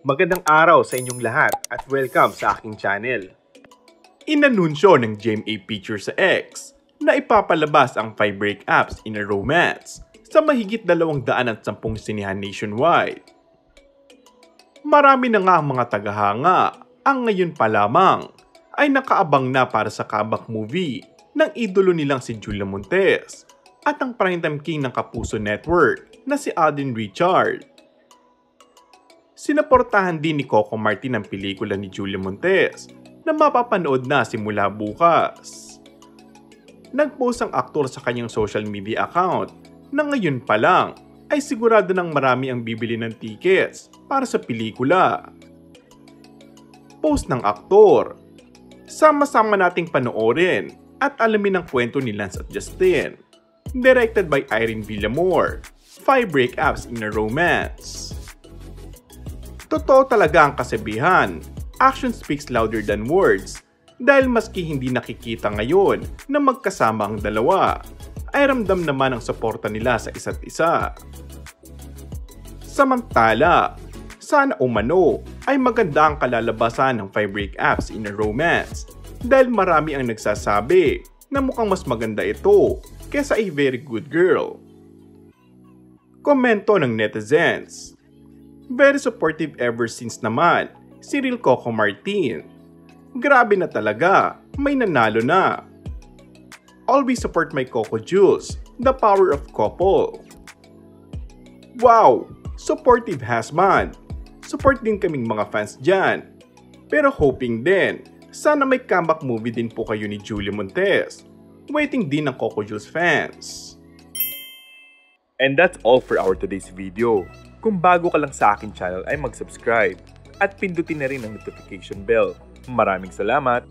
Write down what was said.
Magandang araw sa inyong lahat at welcome sa aking channel. Inanunsyo ng GMA Pictures sa X na ipapalabas ang 5 breakups in a romance sa mahigit 210 sinihan nationwide. Marami na nga ang mga tagahanga ang ngayon pa lamang ay nakaabang na para sa comeback movie ng idolo nilang si Julia Montes at ang primetime king ng Kapuso Network na si Alden Richard. Sinaportahan din ni Coco Martin ang pelikula ni Julia Montes na mapapanood na simula bukas. Nagpost ang aktor sa kanyang social media account na ngayon pa lang ay sigurado ng marami ang bibili ng tickets para sa pelikula. Post ng aktor, sama-sama nating panoorin at alamin ang kwento ni Lance at Justin. Directed by Irene Villamor, 5 breakups in a romance. Totoo talaga ang kasabihan, action speaks louder than words, dahil maski hindi nakikita ngayon na magkasama ang dalawa, ay ramdam naman ang suporta nila sa isa't isa. Samantala, sana umano ay maganda ang kalalabasan ng 5 breakups in a romance dahil marami ang nagsasabi na mukhang mas maganda ito kesa A Very Good Girl. Komento ng netizens. Very supportive ever since naman si Real Coco Martin. Grabe na talaga, may nanalo na. Always support my Coco Jules, the power of couple. Wow, supportive husband. Support din kaming mga fans dyan. Pero hoping din, sana may comeback movie din po kayo ni Julia Montes. Waiting din ng Coco Jules fans. And that's all for our today's video. Kung bago ka lang sa akin channel ay mag-subscribe at pindutin na rin ang notification bell. Maraming salamat!